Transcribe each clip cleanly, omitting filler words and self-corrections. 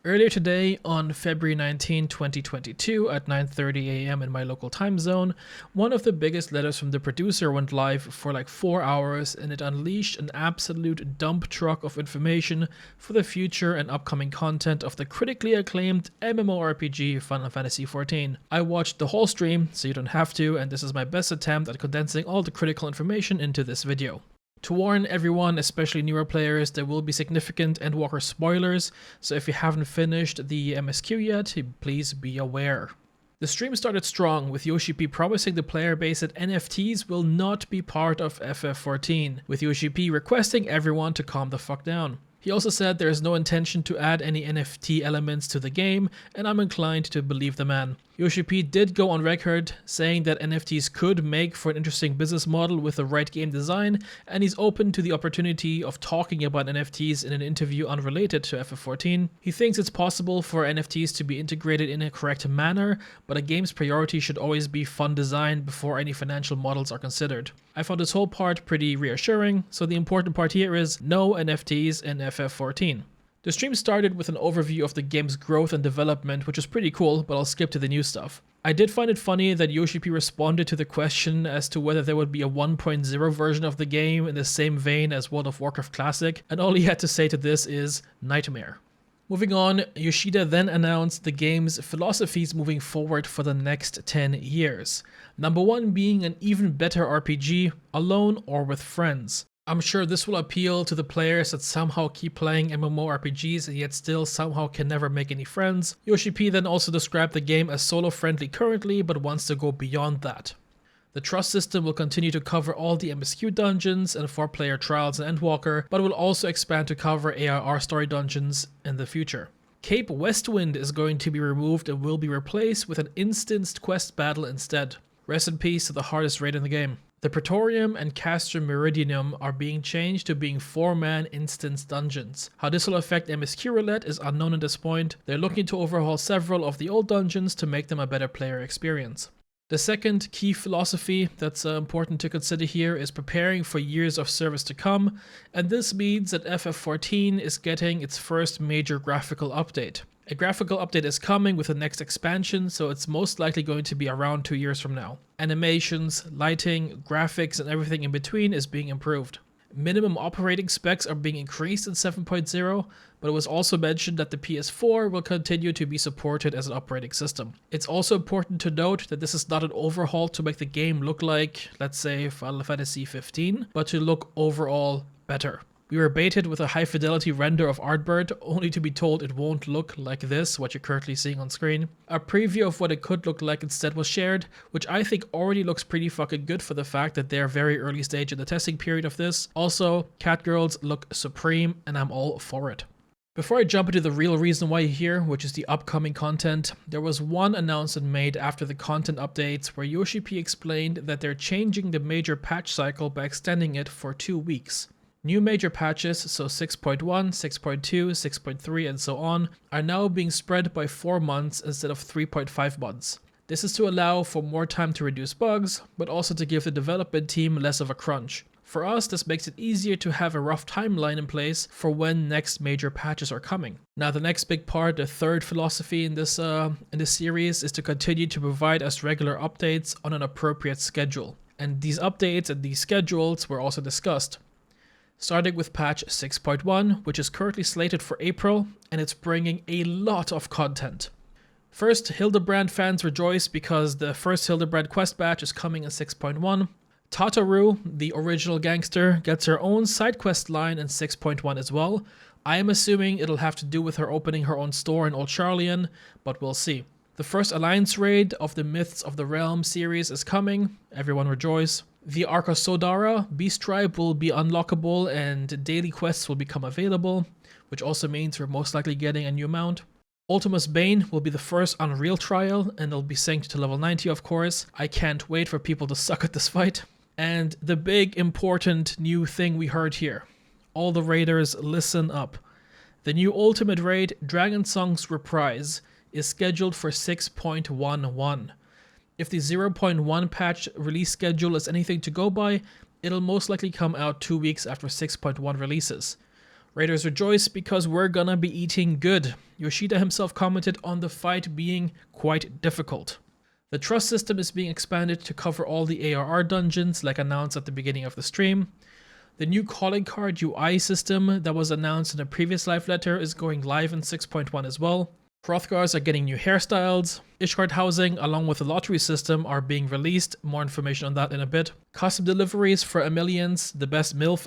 Earlier today, on February 19, 2022, at 9:30 a.m. in my local time zone, one of the biggest letters from the producer went live for like 4 hours, and it unleashed an absolute dump truck of information for the future and upcoming content of the critically acclaimed MMORPG Final Fantasy XIV. I watched the whole stream, so you don't have to, and this is my best attempt at condensing all the critical information into this video. To warn everyone, especially newer players, there will be significant Endwalker spoilers, so if you haven't finished the MSQ yet, please be aware. The stream started strong, with Yoshi P promising the player base that NFTs will not be part of FF14, with Yoshi P requesting everyone to calm the fuck down. He also said there is no intention to add any NFT elements to the game, and I'm inclined to believe the man. Yoshi P did go on record saying that NFTs could make for an interesting business model with the right game design, and he's open to the opportunity of talking about NFTs in an interview unrelated to FF14. He thinks it's possible for NFTs to be integrated in a correct manner, but a game's priority should always be fun design before any financial models are considered. I found this whole part pretty reassuring, so the important part here is no NFTs in FF14. The stream started with an overview of the game's growth and development, which is pretty cool, but I'll skip to the new stuff. I did find it funny that Yoshi P responded to the question as to whether there would be a 1.0 version of the game in the same vein as World of Warcraft Classic, and all he had to say to this is nightmare. Moving on, Yoshida then announced the game's philosophies moving forward for the next 10 years. Number 1 being an even better RPG, alone or with friends. I'm sure this will appeal to the players that somehow keep playing MMORPGs and yet still somehow can never make any friends. Yoshi P then also described the game as solo friendly currently, but wants to go beyond that. The trust system will continue to cover all the MSQ dungeons and 4-player trials and Endwalker, but will also expand to cover ARR story dungeons in the future. Cape Westwind is going to be removed and will be replaced with an instanced quest battle instead. Rest in peace to the hardest raid in the game. The Praetorium and Castor Meridianum are being changed to being 4-man instance dungeons. How this will affect MSQ Roulette is unknown at this point. They're looking to overhaul several of the old dungeons to make them a better player experience. The second key philosophy that's important to consider here is preparing for years of service to come, and this means that FF14 is getting its first major graphical update. A graphical update is coming with the next expansion, so it's most likely going to be around 2 years from now. Animations, lighting, graphics, and everything in between is being improved. Minimum operating specs are being increased in 7.0, but it was also mentioned that the PS4 will continue to be supported as an operating system. It's also important to note that this is not an overhaul to make the game look like, let's say, Final Fantasy XV, but to look overall better. We were baited with a high fidelity render of Artbird, only to be told it won't look like this, what you're currently seeing on screen. A preview of what it could look like instead was shared, which I think already looks pretty fucking good for the fact that they're very early stage in the testing period of this. Also, Catgirls look supreme, and I'm all for it. Before I jump into the real reason why you're here, which is the upcoming content, there was one announcement made after the content updates where Yoshi P explained that they're changing the major patch cycle by extending it for 2 weeks. New major patches, so 6.1, 6.2, 6.3 and so on, are now being spread by 4 months instead of 3.5 months. This is to allow for more time to reduce bugs, but also to give the development team less of a crunch. For us, this makes it easier to have a rough timeline in place for when next major patches are coming. Now the next big part, the third philosophy in this series, is to continue to provide us regular updates on an appropriate schedule. And these updates and these schedules were also discussed. Starting with patch 6.1, which is currently slated for April, and it's bringing a lot of content. First, Hildebrand fans rejoice because the first Hildebrand quest batch is coming in 6.1. Tataru, the original gangster, gets her own side quest line in 6.1 as well. I am assuming it'll have to do with her opening her own store in Old Charlian, but we'll see. The first Alliance raid of the Myths of the Realm series is coming. Everyone rejoice. The Arkasodara Beast Tribe will be unlockable and daily quests will become available, which also means we're most likely getting a new mount. Ultimus Bane will be the first Unreal trial and it'll be synced to level 90 of course. I can't wait for people to suck at this fight. And the big important new thing we heard here. All the raiders, listen up. The new Ultimate Raid, Dragon Song's Reprise, is scheduled for 6.11. If the 0.1 patch release schedule is anything to go by, it'll most likely come out 2 weeks after 6.1 releases. Raiders rejoice because we're gonna be eating good. Yoshida himself commented on the fight being quite difficult. The trust system is being expanded to cover all the ARR dungeons, like announced at the beginning of the stream. The new calling card UI system that was announced in a previous live letter is going live in 6.1 as well. Hrothgars are getting new hairstyles. Ishgard housing along with the lottery system are being released. More information on that in a bit. Custom deliveries for Emilian's the best MILF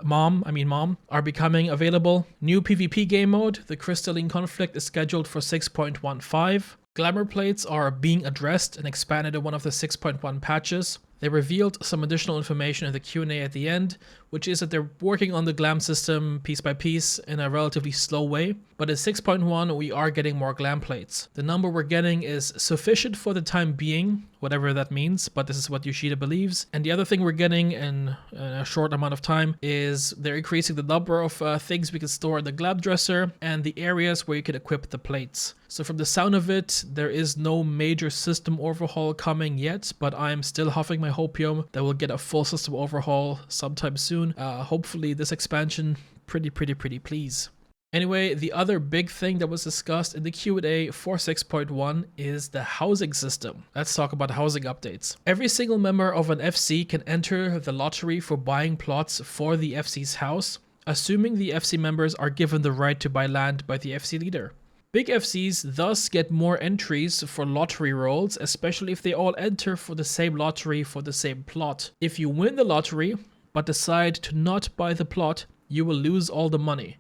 mom are becoming available. New PvP game mode, the Crystalline Conflict, is scheduled for 6.15. Glamour plates are being addressed and expanded in one of the 6.1 patches. They revealed some additional information in the Q&A at the end, which is that they're working on the glam system piece by piece in a relatively slow way. But at 6.1, we are getting more glam plates. The number we're getting is sufficient for the time being, whatever that means, but this is what Yoshida believes. And the other thing we're getting in a short amount of time is they're increasing the number of things we can store in the glam dresser and the areas where you can equip the plates. So from the sound of it, there is no major system overhaul coming yet, but I'm still huffing my hopium that we'll get a full system overhaul sometime soon. Hopefully this expansion, pretty please. Anyway, the other big thing that was discussed in the Q&A for 6.1 is the housing system. Let's talk about housing updates. Every single member of an FC can enter the lottery for buying plots for the FC's house, assuming the FC members are given the right to buy land by the FC leader. Big FCs thus get more entries for lottery rolls, especially if they all enter for the same lottery for the same plot. If you win the lottery but decide to not buy the plot, you will lose all the money.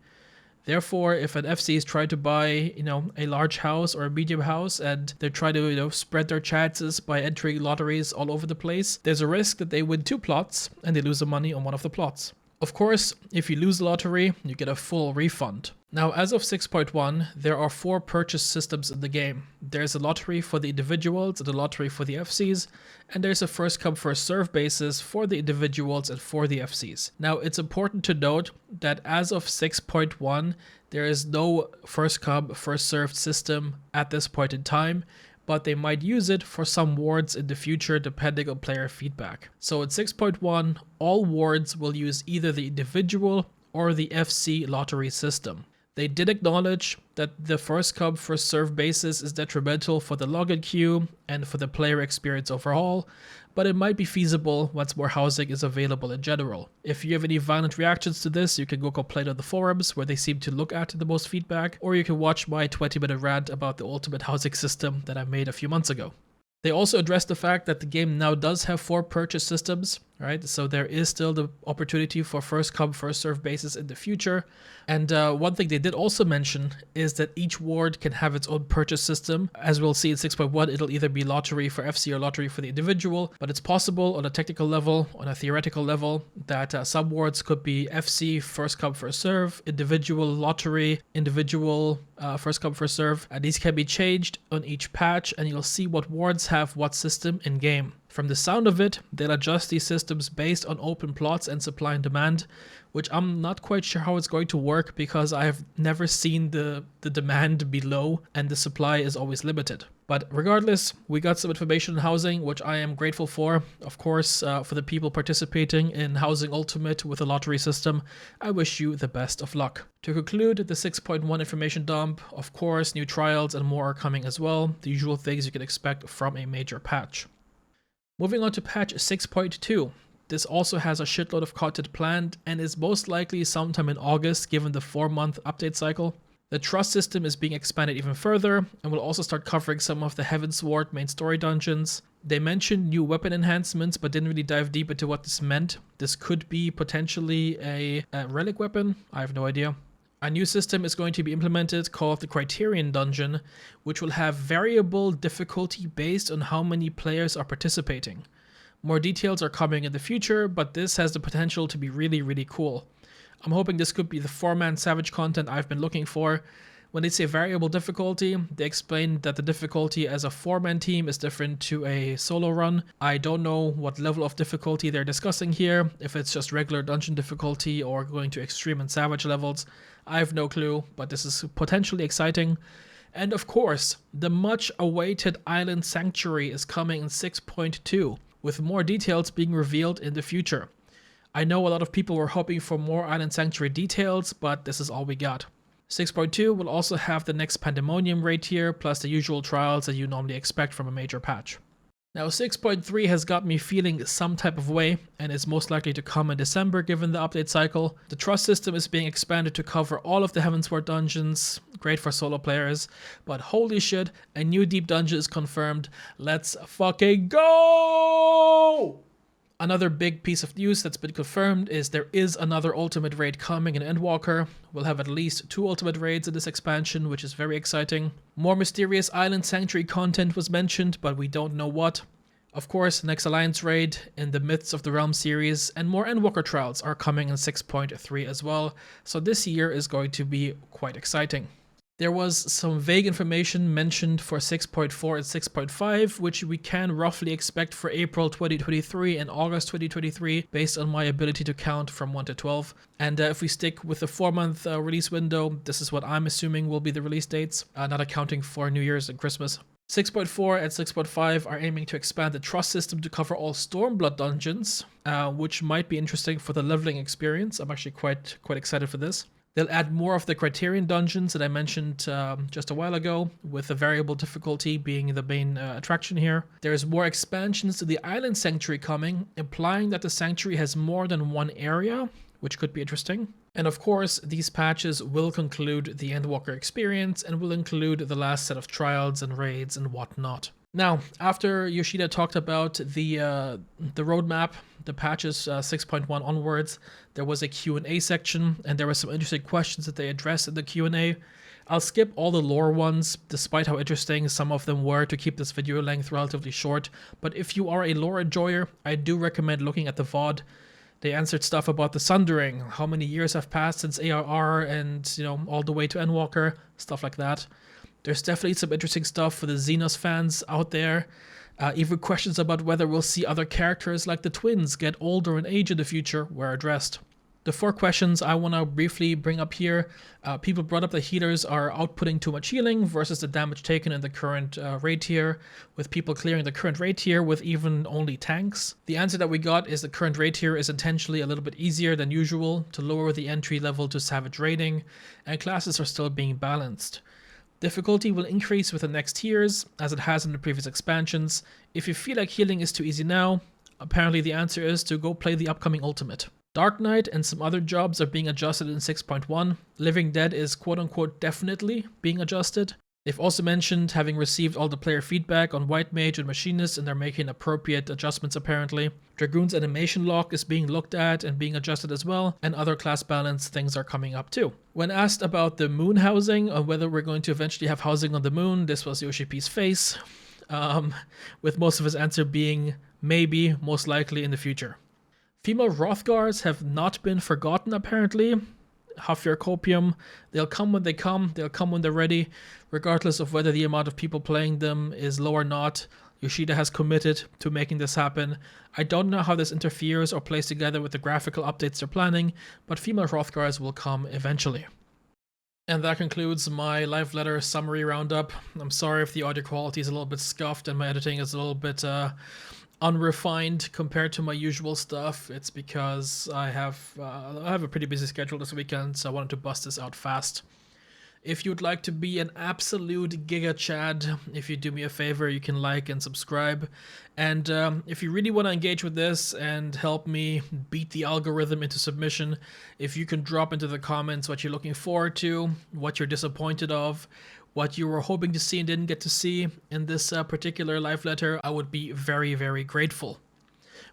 Therefore, if an FC is trying to buy, a large house or a medium house and they're trying to, spread their chances by entering lotteries all over the place, there's a risk that they win 2 plots and they lose the money on one of the plots. Of course, if you lose the lottery, you get a full refund. Now, as of 6.1, there are 4 purchase systems in the game. There's a lottery for the individuals and a lottery for the FCs, and there's a first come first serve basis for the individuals and for the FCs. Now, it's important to note that as of 6.1, there is no first come first served system at this point in time, but they might use it for some wards in the future depending on player feedback. So at 6.1, all wards will use either the individual or the FC lottery system. They did acknowledge that the first come first serve basis is detrimental for the login queue and for the player experience overall, but it might be feasible once more housing is available in general. If you have any violent reactions to this, you can go complain on the forums where they seem to look at the most feedback, or you can watch my 20-minute rant about the ultimate housing system that I made a few months ago. They also addressed the fact that the game now does have 4 purchase systems, right? So there is still the opportunity for first come first serve basis in the future. And one thing they did also mention is that each ward can have its own purchase system. As we'll see in 6.1, it'll either be lottery for FC or lottery for the individual, but it's possible on a technical level, on a theoretical level, that some wards could be FC first come first serve, individual lottery, individual first come first serve, and these can be changed on each patch, and you'll see what wards have what system in game. From the sound of it, they'll adjust these systems based on open plots and supply and demand, which I'm not quite sure how it's going to work because I've never seen the demand be low and the supply is always limited. But regardless, we got some information on housing, which I am grateful for. Of course, for the people participating in Housing Ultimate with a lottery system, I wish you the best of luck. To conclude the 6.1 information dump, of course, new trials and more are coming as well, the usual things you can expect from a major patch. Moving on to patch 6.2. This also has a shitload of content planned and is most likely sometime in August given the 4-month update cycle. The trust system is being expanded even further and will also start covering some of the Heavensward main story dungeons. They mentioned new weapon enhancements but didn't really dive deep into what this meant. This could be potentially a relic weapon, I have no idea. A new system is going to be implemented called the Criterion Dungeon, which will have variable difficulty based on how many players are participating. More details are coming in the future, but this has the potential to be really cool. I'm hoping this could be the 4-man Savage content I've been looking for. When they say variable difficulty, they explain that the difficulty as a 4-man team is different to a solo run. I don't know what level of difficulty they're discussing here, if it's just regular dungeon difficulty or going to extreme and savage levels. I have no clue, but this is potentially exciting. And of course, the much awaited Island Sanctuary is coming in 6.2, with more details being revealed in the future. I know a lot of people were hoping for more Island Sanctuary details, but this is all we got. 6.2 will also have the next Pandemonium raid tier, plus the usual trials that you normally expect from a major patch. Now 6.3 has got me feeling some type of way, and is most likely to come in December given the update cycle. The trust system is being expanded to cover all of the Heavensward dungeons, great for solo players, but holy shit, a new deep dungeon is confirmed. Let's fucking go! Another big piece of news that's been confirmed is there is another ultimate raid coming in Endwalker. We'll have at least 2 ultimate raids in this expansion, which is very exciting. More mysterious island sanctuary content was mentioned, but we don't know what. Of course, next Alliance raid in the midst of the Realm series, and more Endwalker trials are coming in 6.3 as well, so this year is going to be quite exciting. There was some vague information mentioned for 6.4 and 6.5, which we can roughly expect for April 2023 and August 2023, based on my ability to count from 1 to 12. And if we stick with the 4-month release window, this is what I'm assuming will be the release dates, not accounting for New Year's and Christmas. 6.4 and 6.5 are aiming to expand the trust system to cover all Stormblood dungeons, which might be interesting for the leveling experience. I'm actually quite excited for this. They'll add more of the Criterion dungeons that I mentioned just a while ago, with the variable difficulty being the main attraction here. There's more expansions to the Island Sanctuary coming, implying that the Sanctuary has more than one area, which could be interesting. And of course, these patches will conclude the Endwalker experience and will include the last set of trials and raids and whatnot. Now, after Yoshida talked about the roadmap, the patches 6.1 onwards, there was a Q&A section, and there were some interesting questions that they addressed in the Q&A. I'll skip all the lore ones, despite how interesting some of them were, to keep this video length relatively short. But if you are a lore enjoyer, I do recommend looking at the VOD. They answered stuff about the Sundering, how many years have passed since ARR, and all the way to Endwalker, stuff like that. There's definitely some interesting stuff for the Xenos fans out there. Even questions about whether we'll see other characters like the twins get older in age in the future were addressed. The 4 questions I want to briefly bring up here. People brought up that healers are outputting too much healing versus the damage taken in the current raid tier, with people clearing the current raid tier with even only tanks. The answer that we got is the current raid tier is intentionally a little bit easier than usual to lower the entry level to Savage raiding, and classes are still being balanced. Difficulty will increase with the next tiers, as it has in the previous expansions. If you feel like healing is too easy now, apparently the answer is to go play the upcoming Ultimate. Dark Knight and some other jobs are being adjusted in 6.1. Living Dead is quote-unquote definitely being adjusted. They've also mentioned having received all the player feedback on White Mage and Machinist, and they're making appropriate adjustments apparently. Dragoon's animation lock is being looked at and being adjusted as well, and other class balance things are coming up too. When asked about the moon housing, or whether we're going to eventually have housing on the moon, this was Yoshi P's face, with most of his answer being maybe, most likely in the future. Female Hrothgars have not been forgotten apparently. Hafir Copium, they'll come when they come, they'll come when they're ready, regardless of whether the amount of people playing them is low or not. Yoshida has committed to making this happen. I don't know how this interferes or plays together with the graphical updates they're planning, but female Hrothgars will come eventually. And that concludes my live letter summary roundup. I'm sorry if the audio quality is a little bit scuffed and my editing is a little bit unrefined compared to my usual stuff. It's because I have a pretty busy schedule this weekend, so I wanted to bust this out fast. If you'd like to be an absolute Giga Chad, if you do me a favor, you can like and subscribe. And if you really want to engage with this and help me beat the algorithm into submission, if you can drop into the comments what you're looking forward to, what you're disappointed of, what you were hoping to see and didn't get to see in this particular live letter, I would be very, very grateful.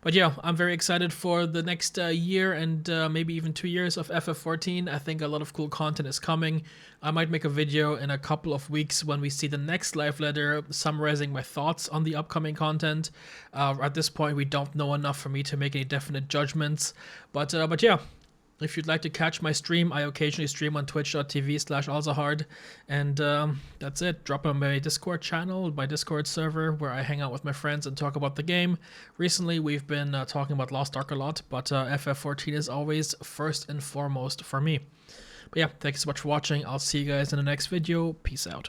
But yeah, I'm very excited for the next year and maybe even 2 years of FF14. I think a lot of cool content is coming. I might make a video in a couple of weeks when we see the next live letter summarizing my thoughts on the upcoming content. At this point, we don't know enough for me to make any definite judgments. But yeah. If you'd like to catch my stream, I occasionally stream on twitch.tv/alzahard, and that's it. Drop on my Discord channel, my Discord server, where I hang out with my friends and talk about the game. Recently, we've been talking about Lost Ark a lot, but FF14 is always first and foremost for me. But yeah, thank you so much for watching. I'll see you guys in the next video. Peace out.